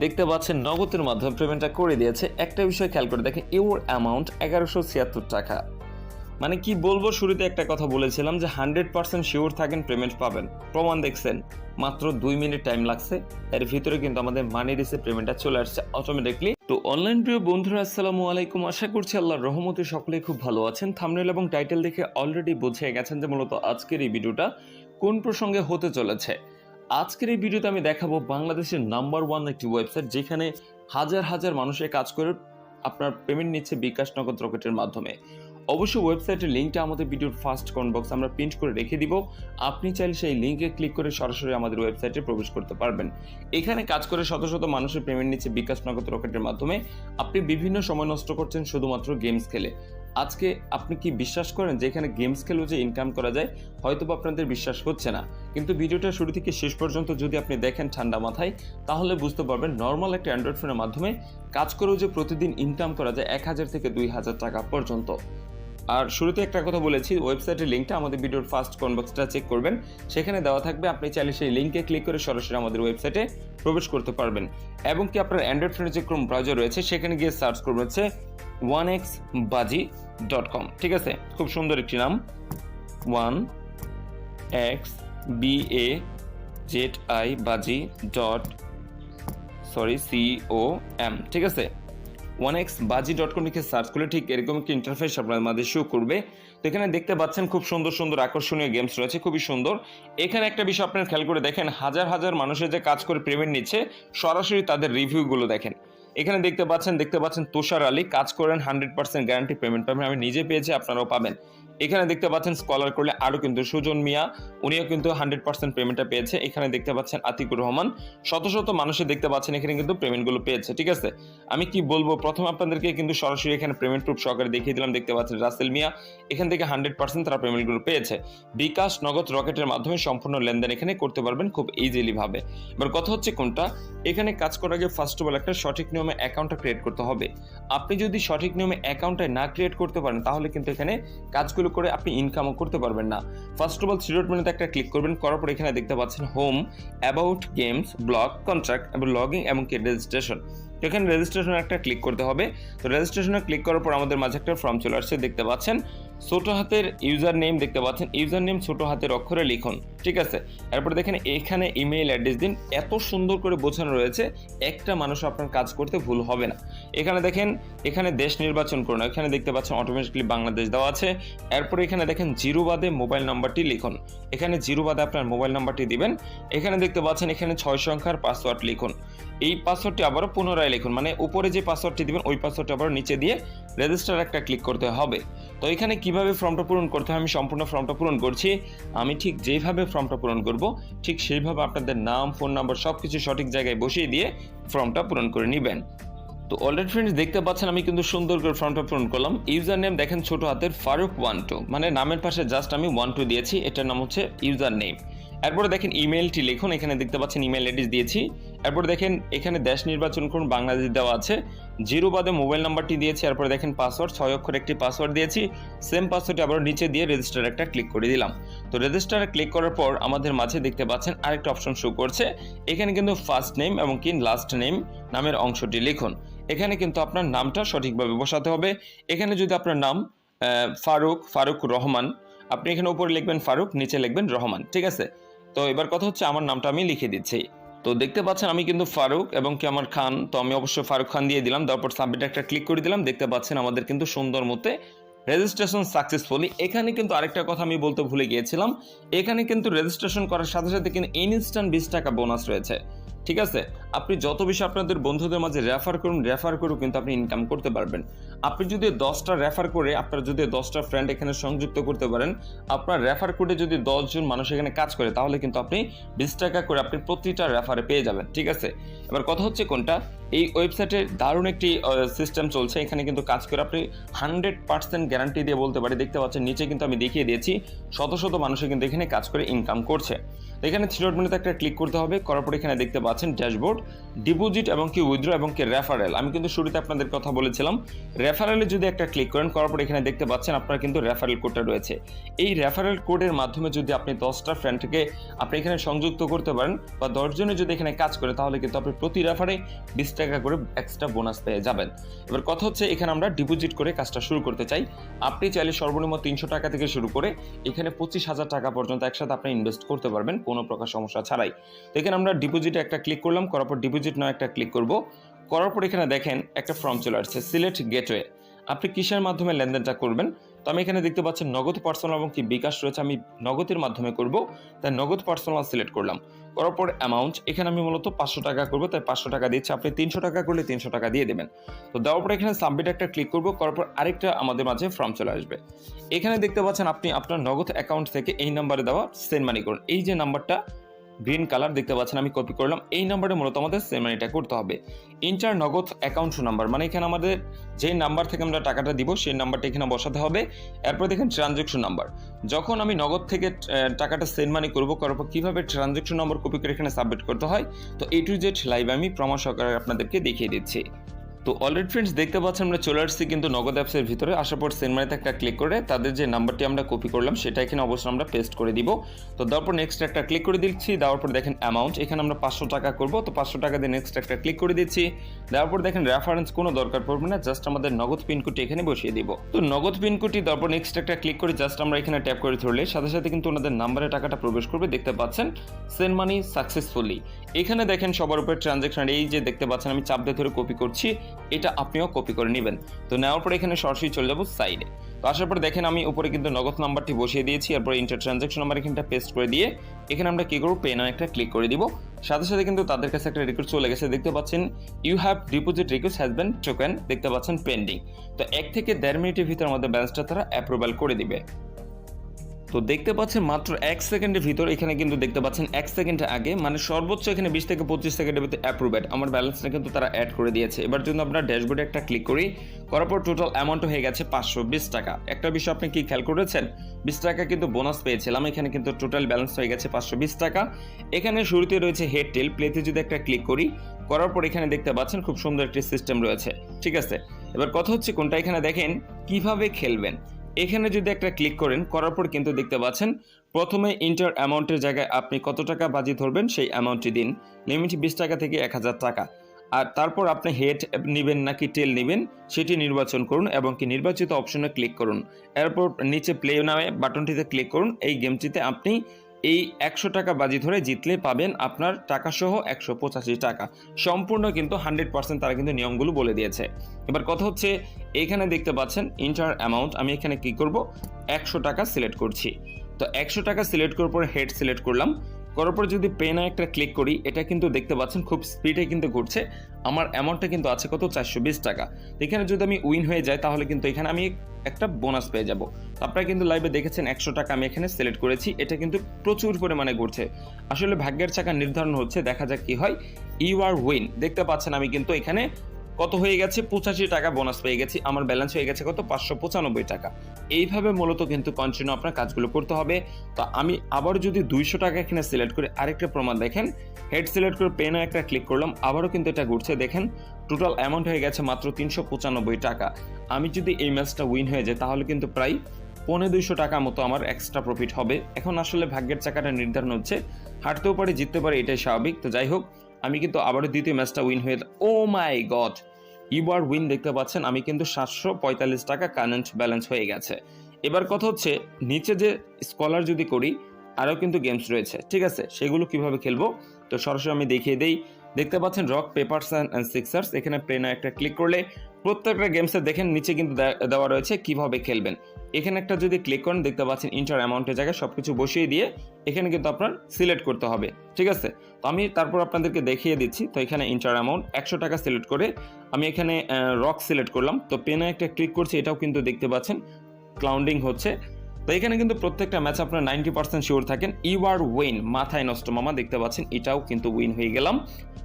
দেখতে পাচ্ছেন নগদের মাধ্যমে পেমেন্টটা করে দিয়েছে। একটা বিষয় খেয়াল করে দেখেন, ইউর অ্যামাউন্ট 1176 টাকা। মানে কি বলবো, শুরুতে একটা কথা বলেছিলাম যে 100% শিওর থাকেন পেমেন্ট পাবেন। প্রমাণ দেখছেন, মাত্র 2 মিনিট টাইম লাগছে, এর ভিতরে কিন্তু আমাদের মানি রিসিভ পেমেন্টটা চলে আসছে অটোমেটিকলি। তো অনলাইন প্রিয় বন্ধুরা, আসসালামু আলাইকুম। আশা করছি আল্লাহর রহমতে সকলেই খুব ভালো আছেন। থাম্বনেল এবং টাইটেল দেখে অলরেডি বুঝে গেছেন যে মূলত আজকের এই ভিডিওটা কোন প্রসঙ্গে হতে চলেছে। আজকের এই ভিডিওতে আমি দেখাবো বাংলাদেশের নাম্বার 1 একটি ওয়েবসাইট যেখানে হাজার হাজার মানুষের কাজ করে আপনার পেমেন্ট নিচ্ছে বিকাশ, নগদ, রকেটের মাধ্যমে। অবশ্যই ওয়েবসাইটের লিঙ্কটা আমাদের ভিডিওর ফার্স্ট কমেন্ট বক্সে আমরা প্রিন্ট করে রেখে দিব। আপনি চাইলে সেই লিঙ্কে ক্লিক করে সরাসরি আমাদের ওয়েবসাইটে প্রবেশ করতে পারবেন। এখানে কাজ করে শত শত মানুষের পেমেন্ট নিচ্ছে বিকাশ, নগদ, রকেটের মাধ্যমে। আপনি বিভিন্ন সময় নষ্ট করছেন শুধুমাত্র গেমস খেলে। আজকে আপনি কি বিশ্বাস করেন যে এখানে গেমস খেলেও যে ইনকাম করা যায়? হয়তো আপনাদের বিশ্বাস হচ্ছে না, কিন্তু ভিডিওটা শুরু থেকে শেষ পর্যন্ত যদি আপনি দেখেন ঠান্ডা মাথায়, তাহলে বুঝতে পারবেন নর্মাল একটা অ্যান্ড্রয়েড ফোনের মাধ্যমে কাজ করেও যে প্রতিদিন ইনকাম করা যায় 1000 থেকে 2000 টাকা পর্যন্ত। আর শুরুতে একটা কথা বলেছি, ওয়েবসাইটের লিঙ্কটা আমাদের ভিডিওর ফার্স্ট কমেন্ট বক্সটা চেক করবেন, সেখানে দেওয়া থাকবে। আপনি চাইলে সেই লিঙ্কে ক্লিক করে সরাসরি আমাদের ওয়েবসাইটে প্রবেশ করতে পারবেন। এবং কি আপনার অ্যান্ড্রয়েড ফোনের যে ক্রোম ব্রাউজার রয়েছে সেখানে গিয়ে সার্চ করবেন হচ্ছে 1xbaji.com। ঠিক আছে, খুব সুন্দর একটি নাম, 1xbaji baji com। ঠিক আছে, 1xbaji.com লিখে সার্চ করলে ঠিক এরকম একটি ইন্টারফেস আপনার মাঝে শো করবে। তো এখানে দেখতে পাচ্ছেন খুব সুন্দর সুন্দর আকর্ষণীয় গেমস রয়েছে, খুবই সুন্দর। এখানে একটা বিষয় আপনার খেয়াল করে দেখেন, হাজার হাজার মানুষের যে কাজ করে পেমেন্ট নিচ্ছে, সরাসরি তাদের রিভিউগুলো দেখেন। এখানে দেখতে পাচ্ছেন তুষার আলী কাজ করেন, 100% গ্যারান্টি পেমেন্ট পাবেন। আমি নিজে পেয়েছি, আপনারাও পাবেন। এখানে দেখতে পাচ্ছেন স্কলার করলে আরও কিন্তু সুজন মিয়া, উনিও কিন্তু 100% পেমেন্টটা পেয়েছে। এখানে দেখতে পাচ্ছেন আতিকুর রহমান, শত শত মানুষের দেখতে পাচ্ছেন এখানে কিন্তু পেমেন্টগুলো পেয়েছে। ঠিক আছে, আমি কি বলবো, প্রথম আপনাদেরকে কিন্তু সরাসরি এখানে পেমেন্ট প্রুফ সহকারে দেখিয়ে দিলাম। দেখতে পাচ্ছেন রাসেল মিয়া, এখান থেকে 100% তারা পেমেন্টগুলো পেয়েছে। বিকাশ, নগদ, রকেটের মাধ্যমে সম্পূর্ণ লেনদেন এখানে করতে পারবেন খুব ইজিলি ভাবে। এবার কথা হচ্ছে কোনটা, এখানে কাজ করার আগে ফার্স্ট অফ অল একটা সঠিক নিয়মে অ্যাকাউন্টটা ক্রিয়েট করতে হবে। আপনি যদি সঠিক নিয়মে অ্যাকাউন্টটা না ক্রিয়েট করতে পারেন, তাহলে কিন্তু এখানে কাজগুলো করে আপনি ইনকামও করতে পারবেন না। First of all three dot মেনুতে একটা ক্লিক করবেন, করার পর এখানে দেখতে পাচ্ছেন home, about, games, blog, contract এবং লগইন এবং কি রেজিস্ট্রেশন। এখানে রেজিস্ট্রেশন একটা ক্লিক করতে হবে। তো রেজিস্ট্রেশনে ক্লিক করার পর আমাদের মাঝে একটা ফর্ম চলে আসছে, দেখতে পাচ্ছেন ছোট হাতের ইউজার নেম, দেখতে পাচ্ছেন ইউজার নেম ছোট হাতের অক্ষরে লিখুন। ঠিক আছে, এরপরে দেখেন এখানে ইমেইল অ্যাড্রেস দিন। এত সুন্দর করে বোঝানো রয়েছে, একটা মানুষ আপনার কাজ করতে ভুল হবে না। এখানে দেখেন, এখানে দেশ নির্বাচন করুন। এখানে দেখতে পাচ্ছেন অটোমেটিকলি বাংলাদেশ দেওয়া আছে। এরপরে এখানে দেখেন জিরো বাদে মোবাইল নাম্বারটি লিখুন। এখানে জিরো বাদে আপনার মোবাইল নাম্বারটি দিবেন। এখানে দেখতে পাচ্ছেন এখানে 6 সংখ্যার পাসওয়ার্ড লিখুন। এই পাসওয়ার্ডটি আবারও পুনরায় লিখুন, মানে উপরে যে পাসওয়ার্ডটি দিবেন ওই পাসওয়ার্ডটি আবার নিচে দিয়ে রেজিস্টার একটা ক্লিক করতে হবে। তো এখানে কিভাবে ফর্মটা পূরণ করতে হয় আমি সম্পূর্ণ ফর্মটা পূরণ করছি। আমি ঠিক যেভাবে ফর্মটা পূরণ করব, ঠিক সেইভাবে আপনাদের নাম, ফোন নাম্বার সবকিছু সঠিক জায়গায় বসিয়ে দিয়ে ফর্মটা পূরণ করে নেবেন। তো অলরেডি ফ্রেন্ডস দেখতে পাচ্ছেন আমি কিন্তু সুন্দর করে ফর্মটা পূরণ করলাম। ইউজার নেম দেখেন ছোট হাতের ফারুক 12, মানে নামের পাশে জাস্ট আমি 12 দিয়েছি, এটার নাম হচ্ছে ইউজার নেম। এরপরে দেখেন ইমেলটি লিখুন, এখানে দেখতে পাচ্ছেন ইমেল অ্যাড্রেস দিয়েছি। এরপরে দেখেন এখানে দেশ নির্বাচন করুন, বাংলাদেশ দেওয়া আছে। জিরো বাদে মোবাইল নাম্বারটি দিয়েছি। এরপরে দেখেন পাসওয়ার্ড 6 অক্ষর একটি পাসওয়ার্ড দিয়েছি। সেম পাসওয়ার্ডটি আবার নিচে দিয়ে রেজিস্টার একটা ক্লিক করে দিলাম। তো রেজিস্টারে ক্লিক করার পর আমাদের মাঝে দেখতে পাচ্ছেন আরেকটা অপশন শো করছে। এখানে কিন্তু ফার্স্ট নেম এবং কি লাস্ট নেম নামের অংশটি লিখুন। এখানে কিন্তু আপনার নামটা সঠিকভাবে বসাতে হবে। এখানে যদি আপনার নাম ফারুক রহমান, আপনি এখানে উপরে লিখবেন ফারুক, নিচে লিখবেন রহমান। ঠিক আছে, তো এবার কথা হচ্ছে আমার নামটা আমি লিখে দিচ্ছি। তো দেখতে পাচ্ছেন আমি কিন্তু ফারুক এবং কি আমার খান, তো আমি অবশ্যই ফারুক খান দিয়ে দিলাম। তারপর সাবমিট একটা ক্লিক করে দিলাম। দেখতে পাচ্ছেন আমাদের কিন্তু সুন্দর মতে রেজিস্ট্রেশন সাকসেসফুলি। এখানে কিন্তু আরেকটা কথা আমি বলতে ভুলে গিয়েছিলাম, এখানে কিন্তু রেজিস্ট্রেশন করার সাথে সাথে কিন্তু ইনস্ট্যান্ট 20 টাকা বোনাস রয়েছে। ঠিক আছে, আপনি যত বেশি আপনাদের বন্ধুদের মাঝে রেফার করে কিন্তু আপনি ইনকাম করতে পারবেন। আপনি যদি 10টা রেফার করে আপনার যদি 10টা ফ্রেন্ড এখানে সংযুক্ত করতে পারেন, আপনার রেফার কোডে যদি 10 জন মানুষ এখানে কাজ করে, তাহলে কিন্তু আপনি 20 টাকা করে আপনি প্রতিটা রেফারে পেয়ে যাবেন। ঠিক আছে, এবার কথা হচ্ছে কোনটা, এই ওয়েবসাইটে দারুণ একটি সিস্টেম চলছে। এখানে কিন্তু কাজ করে আপনি 100% গ্যারান্টি দিয়ে বলতে পারি। দেখতে পাচ্ছেন নিচে কিন্তু আমি দেখিয়ে দিয়েছি, শত শত মানুষে কিন্তু এখানে কাজ করে ইনকাম করছে। এখানে থ্রি ডট মেনুতে একটা ক্লিক করতে হবে, করার পর এখানে দেখতে পাচ্ছেন ড্যাশবোর্ড, ডিপোজিট এবং কি উইথড্র এবং কি রেফারেল। আমি কিন্তু শুরুতে আপনাদের কথা বলেছিলাম, রেফারেলে যদি একটা ক্লিক করেন, করার পর এখানে দেখতে পাচ্ছেন আপনার কিন্তু রেফারেল কোডটা রয়েছে। এই রেফারেল কোডের মাধ্যমে যদি আপনি 10টা ফ্রেন্ডকে আপনি এখানে সংযুক্ত করতে পারেন বা 10 জনে যদি এখানে কাজ করে, তাহলে কিন্তু আপনি প্রতি রেফারে 20 টাকা করে এক্সট্রা বোনাস পেয়ে যাবেন। এবার কথা হচ্ছে, এখানে আমরা ডিপোজিট করে কাজটা শুরু করতে চাই। আপনি চাইলে সর্বনিম্ন 300 টাকা থেকে শুরু করে এখানে 25,000 টাকা পর্যন্ত একসাথে আপনি ইনভেস্ট করতে পারবেন কোনো প্রকার সমস্যা ছাড়াই। তো এখানে আমরা ডিপোজিটে একটা ক্লিক করলাম, করার পর ডিপোজিট নয় একটা ক্লিক করব, করার পর এখানে দেখেন একটা ফর্ম চলে আসছে, সিলেক্ট গেটওয়ে। আপনি কিসের মাধ্যমে লেনদেনটা করবেন? তো আমি এখানে দেখতে পাচ্ছেন নগদ, পার্সোনাল এবং কি বিকাশ রয়েছে, আমি নগদের মাধ্যমে করব, তাই নগদ পার্সোনাল সিলেক্ট করলাম। করার পর অ্যামাউন্ট এখানে আমি মূলত 500 টাকা করবো, তাই 500 টাকা দিচ্ছি। আপনি 300 টাকা করলে 300 টাকা দিয়ে দেবেন। তো দেওয়ার পর এখানে সাবমিট একটা ক্লিক করবো, করার পর আরেকটা আমাদের মাঝে ফর্ম চলে আসবে। এখানে দেখতে পাচ্ছেন আপনি আপনার নগদ অ্যাকাউন্ট থেকে এই নাম্বারে দেওয়া সেন্ড মানি করুন। এই যে নাম্বারটা গ্রিন কালার দেখতে পাচ্ছেন আমি কপি করলাম, এই নাম্বারে মূলত আমাদের সেন্ড মানিটা করতে হবে। ইন্টার নগদ অ্যাকাউন্ট নাম্বার, মানে এখানে আমাদের যে নাম্বার থেকে আমরা টাকাটা দিব সেই নাম্বারটা এখানে বসাতে হবে। এরপর দেখেন ট্রানজ্যাকশন নাম্বার, যখন আমি নগদ থেকে টাকাটা সেন্ড মানি করবো, করার পর কীভাবে ট্রানজ্যাকশন নাম্বার কপি করে এখানে সাবমিট করতে হয়, তো A to Z লাইভ আমি প্রমাণ সহকারে আপনাদেরকে দেখিয়ে দিচ্ছি। তো অলরেডি ফ্রেন্ডস দেখতে পাচ্ছেন আমরা চলে আসছি কিন্তু নগদ অ্যাপসের ভিতরে। আসার পর সেন্ড মানিতে একটা ক্লিক করে তাদের যে নাম্বারটি আমরা কপি করলাম সেটা এখানে অবশ্যই আমরা পেস্ট করে দিব। তো দেওয়ার পর নেক্সট একটা ক্লিক করে দিচ্ছি, দেওয়ার পর দেখেন অ্যামাউন্ট এখানে আমরা 500 টাকা করবো, তো 500 টাকা দিয়ে নেক্সট একটা ক্লিক করে দিচ্ছি। দেওয়ার পর দেখেন রেফারেন্স কোনো দরকার পড়বে না, জাস্ট আমাদের নগদ পিনকোডটি এখানে বসিয়ে দিব। তো নগদ পিনকোডটি দেওয়ার পর নেক্সট একটা ক্লিক করে জাস্ট আমরা এখানে ট্যাপ করে ধরলে সাথে সাথে কিন্তু ওনাদের নাম্বারে টাকাটা প্রবেশ করবে। দেখতে পাচ্ছেন সেন্ড মানি সাকসেসফুলি। এখানে দেখেন সবার উপরে ট্রানজ্যাকশন, এই যে দেখতে পাচ্ছেন আমি চাপ দিয়ে ধরে কপি করছি, এটা আপনিও কপি করে নেবেন। তো নেওয়ার পরে এখানে সরাসরি চলে যাবো সাইডে। তো আসার পর দেখেন আমি উপরে কিন্তু নগদ নাম্বারটি বসিয়ে দিয়েছি, এরপর ইন্টার ট্রানজ্যাকশন নাম্বার এখানটা পেস্ট করে দিয়ে এখানে আমরা কি করবো, পে নাও একটা ক্লিক করে দিব। সাথে সাথে কিন্তু তাদের কাছে একটা রিকোয়েস্ট চলে গেছে, দেখতে পাচ্ছেন you have deposit request has been taken, দেখতে পাচ্ছেন পেন্ডিং। তো 1 থেকে 1.5 মিনিটের ভিতরে আমাদের ব্যালেন্সটা তারা অ্যাপ্রুভাল করে দিবে। তো দেখতে পাচ্ছেন মাত্র 1 সেকেন্ডের ভিতর, এখানে কিন্তু দেখতে পাচ্ছেন 1 সেকেন্ডের আগে, মানে সর্বোচ্চ এখানে 20 থেকে 25 সেকেন্ডের ভিতরে অ্যাপ্রুভেড আমার ব্যালেন্সটা কিন্তু তারা অ্যাড করে দিয়েছে। এবার যদি আমরা ড্যাশবোর্ডে একটা ক্লিক করি, করার পর টোটাল অ্যামাউন্ট হয়ে গেছে 520 টাকা। একটা বিষয় আপনি কি খেয়াল করেছেন, 20 টাকা কিন্তু বোনাস পেয়েছিলাম, এখানে কিন্তু টোটাল ব্যালেন্স হয়ে গেছে 520 টাকা। এখানে শুরুতে রয়েছে হেড টেল, প্লেতে যদি একটা ক্লিক করি, করার পর এখানে দেখতে পাচ্ছেন খুব সুন্দর একটি সিস্টেম রয়েছে, ঠিক আছে। এবার কথা হচ্ছে কোনটা, এখানে দেখেন কিভাবে খেলবেন। এখানে যদি একটা ক্লিক করেন, করার পর কিন্তু দেখতে পাচ্ছেন প্রথমে ইন্টার অ্যামাউন্টের জায়গায় আপনি কত টাকা বাজি ধরবেন সেই অ্যামাউন্টটি দিন, লিমিট 20 টাকা থেকে 1000 টাকা। আর তারপর আপনি হেড নেবেন নাকি টেল নেবেন সেটি নির্বাচন করুন এবং কি নির্বাচিত অপশনে ক্লিক করুন। এরপর নিচে প্লে নামে বাটনটিতে ক্লিক করুন। এই গেমটিতে আপনি এই 100 টাকা বাজি ধরে জিতলে পাবেন আপনার টাকা সহ 185 টাকা। সম্পূর্ণ কিন্তু 100% তারা কিন্তু নিয়মগুলো বলে দিয়েছে। এবার কথা হচ্ছে এখানে দেখতে পাচ্ছেন ইন্টার অ্যামাউন্ট, আমি এখানে কি করব, 100 টাকা সিলেক্ট করছি। তো 100 টাকা সিলেক্ট করার পর হেড সিলেক্ট করলাম, করার পর যদি পেনে একটা ক্লিক করি, এটা কিন্তু দেখতে পাচ্ছেন খুব স্পিডে কিন্তু ঘুরছে। আমার অ্যামাউন্টটা কিন্তু আছে কত, 420 টাকা। এখানে যদি আমি উইন হয়ে যাই তাহলে কিন্তু এখানে আমি একটা বোনাস পেয়ে যাব। আপনারা কিন্তু লাইভে দেখেছেন 100 টাকা আমি এখানে সিলেক্ট করেছি, এটা কিন্তু প্রচুর পরিমাণে ঘুরছে। আসলে ভাগ্যের চাকা নির্ধারণ হচ্ছে, দেখা যাক কি হয়। ইউ আর উইন, দেখতে পাচ্ছেন আমি কিন্তু এখানে কত হয়ে গেছে, 85 টাকা বোনাস পেয়ে গেছি। আমার ব্যালেন্স হয়ে গেছে কত, 595 টাকা। এইভাবে মূলত কিন্তু কন্টিনিউ আপনার কাজগুলো করতে হবে। তো আমি আবার যদি 200 টাকা এখানে সিলেক্ট করে আরেকটা প্রমাণ দেখেন, হেড সিলেক্ট করে পেনে একটা ক্লিক করলাম, আবারও কিন্তু এটা ঘুরছে। দেখেন টোটাল অ্যামাউন্ট হয়ে গেছে মাত্র 395 টাকা। আমি যদি এই ম্যাচটা উইন হয়ে যায় তাহলে কিন্তু প্রায় 250 টাকা মতো আমার এক্সট্রা প্রফিট হবে। এখন আসলে ভাগ্যের চাকাটা নির্ধারণ হচ্ছে, হারতেও পারে জিততে পারে, এটাই স্বাভাবিক। তো যাই হোক, আমি কিন্তু আবারও দ্বিতীয় ম্যাচটা উইন হয়ে, ও মাই গড, ইউ আর উইন, দেখতে পাচ্ছেন আমি কিন্তু 745 টাকা কারেন্ট ব্যালেন্স হয়ে গেছে। এবার কথা হচ্ছে নিচে যে স্কলার যদি করি, আরও কিন্তু গেমস রয়েছে, ঠিক আছে, সেগুলো কিভাবে খেলবো তো সরাসরি আমি দেখিয়ে দেই। দেখতে পাচ্ছেন রক পেপারস অ্যান্ড সিক্সার্স, এখানে প্লেনে একটা ক্লিক করলে প্রত্যেকটা গেমসে দেখেন নিচে কিন্তু দেওয়া রয়েছে কিভাবে খেলবেন। এখানে একটা যদি ক্লিক করেন, দেখতে পাচ্ছেন ইন্টার অ্যামাউন্টের জায়গায় সবকিছু বসিয়ে দিয়ে এখানে কিন্তু আপনার সিলেক্ট করতে হবে, ঠিক আছে। তো আমি তারপর আপনাদেরকে দেখিয়ে দিচ্ছি। তো এখানে ইন্টার অ্যামাউন্ট 100 টাকা সিলেক্ট করে আমি এখানে রক সিলেক্ট করলাম। তো পেনে একটা ক্লিক করছি, এটাও কিন্তু দেখতে পাচ্ছেন ক্লাউডিং হচ্ছে। তো এখানে কিন্তু প্রত্যেকটা ম্যাচ আপনার 90% শিওর থাকেন। ইউ আর উইন, মাথায় নষ্ট মামা, দেখতে পাচ্ছেন এটাও কিন্তু উইন হয়ে গেলাম।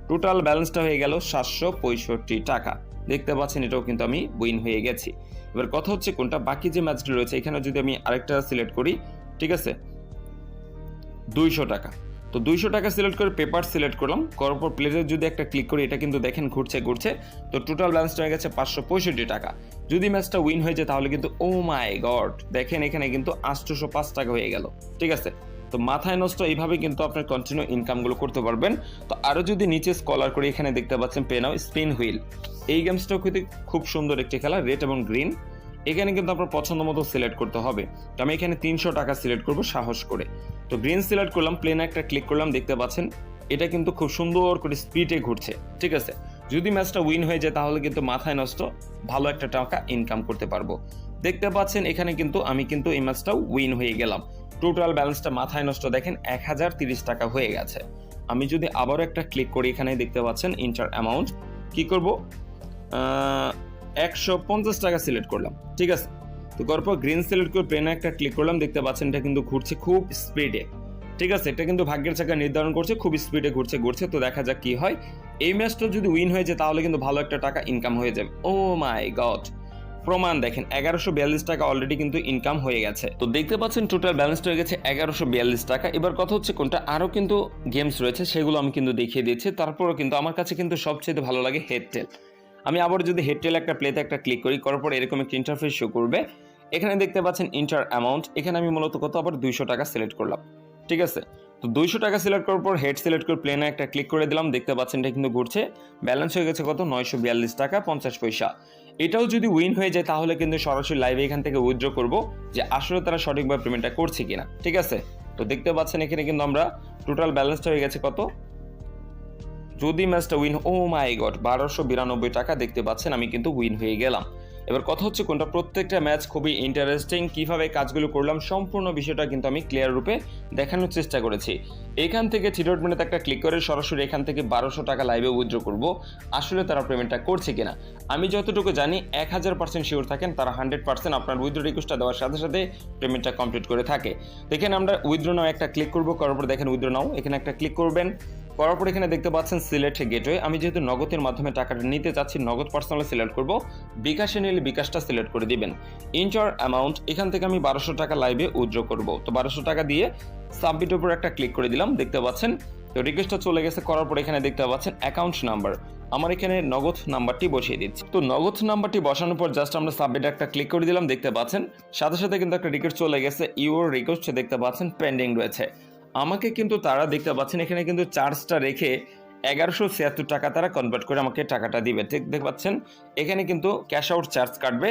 টোটাল ব্যালেন্সটা হয়ে গেল 765 টাকা। দেখতে পাচ্ছেন এটাও কিন্তু আমি উইন হয়ে গেছি। এবার কথা হচ্ছে কোনটা, বাকি যে ম্যাচগুলো রয়েছে এখানে যদি আমি আরেকটা সিলেক্ট করি, ঠিক আছে, 200 টাকা। তো 200 টাকা সিলেক্ট করে পেপার সিলেক্ট করলাম, করার পর প্লেসে যদি একটা ক্লিক করি, এটা কিন্তু দেখেন ঘুরছে। তো টোটাল ব্যালেন্সটা হয়ে গেছে 565 টাকা। যদি ম্যাচটা উইন হয়ে যায় তাহলে কিন্তু ও মাই গড, দেখেন এখানে কিন্তু 805 টাকা হয়ে গেল। ঠিক আছে, তো মাথায় নষ্ট এইভাবে কিন্তু আপনার কন্টিনিউ ইনকামগুলো করতে পারবেন। তো আরও যদি নিচে স্কলার করে এখানে দেখতে পাচ্ছেন পে নাও স্পিন হুইল, এই গেমসটাও কিন্তু খুব সুন্দর একটি খেলা, রেড এবং গ্রিন। এখানে কিন্তু আপনার পছন্দ মতো সিলেক্ট করতে হবে। তো আমি এখানে 300 টাকা সিলেক্ট করব সাহস করে। তো গ্রিন সিলেক্ট করলাম, প্লেনে একটা ক্লিক করলাম, দেখতে পাচ্ছেন এটা কিন্তু খুব সুন্দর করে স্পিডে ঘুরছে। ঠিক আছে, যদি ম্যাচটা উইন হয়ে যায় তাহলে কিন্তু মাথায় নষ্ট ভালো একটা টাকা ইনকাম করতে পারবো। দেখতে পাচ্ছেন এখানে কিন্তু আমি কিন্তু এই ম্যাচটাও উইন হয়ে গেলাম। টোটাল ব্যালেন্সটা মাথায় নষ্ট দেখেন 1030 টাকা হয়ে গেছে। আমি যদি আবারও একটা ক্লিক করি, এখানে দেখতে পাচ্ছেন ইন্টার অ্যামাউন্ট, কি করব 150 টাকা সিলেক্ট করলাম। ঠিক আছে, তো করার পর গ্রিন সিলেক্ট করে প্লেনে একটা ক্লিক করলাম, দেখতে পাচ্ছেন এটা কিন্তু ঘুরছে খুব স্পিডে। ঠিক আছে, এটা কিন্তু ভাগ্যের চাকা নির্ধারণ করছে, খুব স্পিডে ঘুরছে। তো দেখা যাক কি হয়। এই ম্যাচটা যদি উইন হয়ে যায় তাহলে কিন্তু ভালো একটা টাকা ইনকাম হয়ে যাবে। ও মাই গড, প্রমাণ দেখেন 1142 টাকা অলরেডি কিন্তু ইনকাম হয়ে গেছে। তো দেখতে পাচ্ছেন টোটাল ব্যালেন্সটা হয়ে গেছে 1142 টাকা। এবার কথা হচ্ছে কোনটা আরও কিন্তু গেমস রয়েছে সেগুলো আমি কিন্তু দেখিয়ে দিচ্ছি। তারপরও কিন্তু আমার কাছে কিন্তু সবচেয়ে ভালো লাগে হেডটেল। আমি আবার যদি হেডটেল একটা প্লেতে একটা ক্লিক করার পর এরকম একটা ইন্টারফেস শো করবে। এখানে দেখতে পাচ্ছেন ইন্টার অ্যামাউন্ট, এখানে আমি মূলত কত আবার 200 টাকা সিলেক্ট করলাম। ঠিক আছে, তো 200 টাকা সিলেক্ট করার পর হেড সিলেক্ট করে প্লেনে একটা ক্লিক করে দিলাম, দেখতে পাচ্ছেন এটা কিন্তু ঘুরছে। ব্যালেন্স হয়ে গেছে কত 942 টাকা 50 পয়সা। এটাও যদি উইন হয়ে যায় তাহলে কিন্তু সরাসরি লাইভে এখান থেকে উইথড্র করব যে আসলে তারা সঠিকভাবে পেমেন্টটা করছে কিনা। ঠিক আছে, তো দেখতে পাচ্ছেন এখানে কিন্তু আমরা টোটাল ব্যালেন্সটা হয়ে গেছে কত, যদি ম্যাচটা উইন, ও মাই গড 1292 টাকা। দেখতে পাচ্ছেন আমি কিন্তু উইন হয়ে গেলাম। এবার কথা হচ্ছে কোনটা প্রত্যেকটা ম্যাচ খুবই ইন্টারেস্টিং, কিভাবে কাজগুলো করলাম সম্পূর্ণ বিষয়টা কিন্তু আমি ক্লিয়ার রূপে দেখানোর চেষ্টা করেছি। এখান থেকে থ্রিডটমেন্টে একটা ক্লিক করে সরাসরি এখান থেকে 1200 টাকা লাইভে উইথড্র করব, আসলে তারা পেমেন্টটা করছে কিনা। আমি যতটুকু জানি 1000% শিওর থাকেন তারা 100% আপনার উইথড্র রিকোয়েস্টটা দেওয়ার সাথে সাথে পেমেন্টটা কমপ্লিট করে থাকে। দেখেন আমরা উইথড্র নাও একটা ক্লিক করবো, করার পর দেখেন উইথড্র নাও এখানে একটা ক্লিক করবেন, করার পর এখানে দেখতে পাচ্ছেন সিলেক্ট গেটওয়ে। আমি যেহেতু নগদের মাধ্যমে টাকাটা নিতে চাচ্ছি, নগদ পার্সোনালি সিলেক্ট করব, বিকাশে নিলে বিকাশটা সিলেক্ট করে দিবেন। ইন্টার অ্যামাউন্ট, এখান থেকে আমি 1200 টাকা লাইভে উইথড্র করব। তো 1200 টাকা দিয়ে সাবমিটের উপর একটা ক্লিক করে দিলাম, দেখতে পাচ্ছেন তো রিকোয়েস্টটা চলে গেছে। করার পর এখানে দেখতে পাচ্ছেন অ্যাকাউন্ট নাম্বার, আমার এখানে নগদ নাম্বারটি বসিয়ে দিচ্ছি। তো নগদ নাম্বারটি বসানোর পর জাস্ট আমরা সাবমিট একটা ক্লিক করে দিলাম, দেখতে পাচ্ছেন সাথে সাথে কিন্তু একটা রিকোয়েস্ট চলে গেছে, ইউর রিকোয়েস্ট দেখতে পাচ্ছেন পেন্ডিং রয়েছে। আমাকে কিন্তু তারা দেখতে পাচ্ছেন এখানে কিন্তু চার্জটা রেখে 1176 টাকা তারা কনভার্ট করে আমাকে টাকাটা দিবে। ঠিক দেখতে পাচ্ছেন এখানে কিন্তু ক্যাশ আউট চার্জ কাটবে,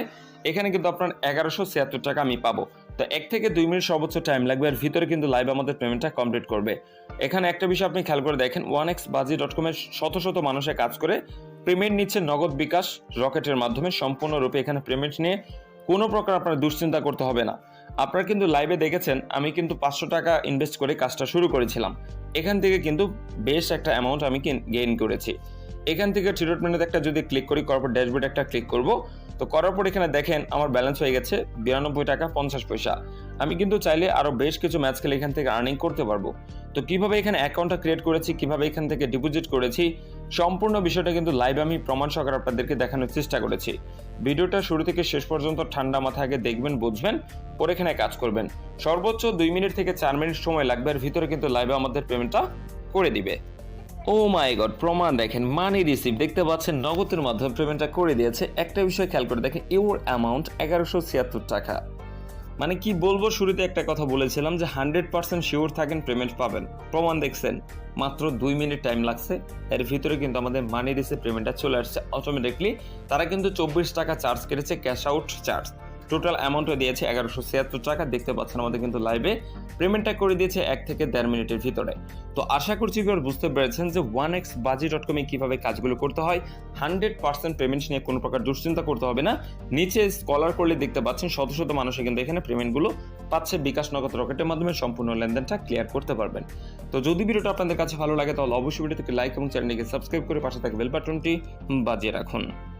এখানে কিন্তু আপনার 1176 টাকা আমি পাবো। তো 1 থেকে 2 মিনিট সর্বোচ্চ টাইম লাগবে, এর ভিতরে কিন্তু লাইভ আমাদের পেমেন্টটা কমপ্লিট করবে। এখানে একটা বিষয় আপনি খেয়াল করে দেখেন, 1xbazi.com-এর শত মানুষে কাজ করে পেমেন্ট নিচ্ছে নগদ, বিকাশ, রকেটের মাধ্যমে সম্পূর্ণরূপে এখানে পেমেন্ট নিয়ে কোনো প্রকার আপনার দুশ্চিন্তা করতে হবে না। আপনারা কিন্তু লাইভে দেখেছেন আমি কিন্তু 500 টাকা ইনভেস্ট করে কাজটা শুরু করেছিলাম, এখান থেকে কিন্তু বেশ একটা অ্যামাউন্ট আমি গেইন করেছি। এখান থেকে ট্রিটমেন্টে একটা যদি ক্লিক করি, করার ড্যাশবোর্ডে একটা ক্লিক করব, তো করার পর এখানে দেখেন আমার ব্যালেন্স হয়ে গেছে 92 টাকা 50 পয়সা। আমি কিন্তু চাইলে আরও বেশ কিছু ম্যাচ খেলে এখান থেকে আর্নিং করতে পারবো। তো কিভাবে এখানে অ্যাকাউন্টটা ক্রিয়েট করেছি, কিভাবে এখান থেকে ডিপোজিট করেছি, সম্পূর্ণ বিষয়টা কিন্তু লাইভে আমি প্রমাণ সহকারে আপনাদেরকে দেখানোর চেষ্টা করেছি। ভিডিওটা শুরু থেকে শেষ পর্যন্ত ঠান্ডা মাথায় আগে দেখবেন, বুঝবেন, পরে এখানে কাজ করবেন। সর্বোচ্চ 2 মিনিট থেকে 4 মিনিট সময় লাগবে, এর ভিতরে কিন্তু লাইভে আমাদের পেমেন্টটা করে দিবে। ও মাই গড, প্রমাণ দেখেন, মানি রিসিভ দেখতে পাচ্ছেন নগদের মাধ্যমে পেমেন্টটা করে দিয়েছে। একটা বিষয় খেয়াল করে দেখেন, ইউর অ্যামাউন্ট 1176 টাকা। মানে কি বলবো, শুরুতে একটা কথা বলেছিলাম যে 100% শিওর থাকেন পেমেন্ট পাবেন, প্রমাণ দেখছেন মাত্র 2 মিনিট টাইম লাগছে, এর ভিতরে কিন্তু আমাদের মানি রিসিভ পেমেন্টটা চলে আসছে অটোমেটিকলি। তারা কিন্তু 24 টাকা চার্জ কেটেছে ক্যাশ আউট চার্জ, টোটাল অ্যামাউন্টও দিয়েছে 1176 টাকা। দেখতে পাচ্ছেন আমাদের কিন্তু লাইভে পেমেন্টটা করে দিয়েছে 1 থেকে 1.5 মিনিটের ভিতরে। তো আশা করছি এবার বুঝতে পেরেছেন যে 1xbazi.com-এ কীভাবে কাজগুলো করতে হয়। 100% পেমেন্ট নিয়ে কোনো প্রকার দুশ্চিন্তা করতে হবে না। নিচে স্কলার করলে দেখতে পাচ্ছেন শত মানুষে কিন্তু এখানে পেমেন্টগুলো পাচ্ছে, বিকাশ, নগদ, রকেটের মাধ্যমে সম্পূর্ণ লেনদেনটা ক্লিয়ার করতে পারবেন। তো যদি ভিডিওটা আপনাদের কাছে ভালো লাগে তাহলে অবশ্যই ভিডিওতে লাইক এবং চ্যানেলটিকে সাবস্ক্রাইব করে পাশে থাকা বেল বাটনটি বাজিয়ে রাখুন।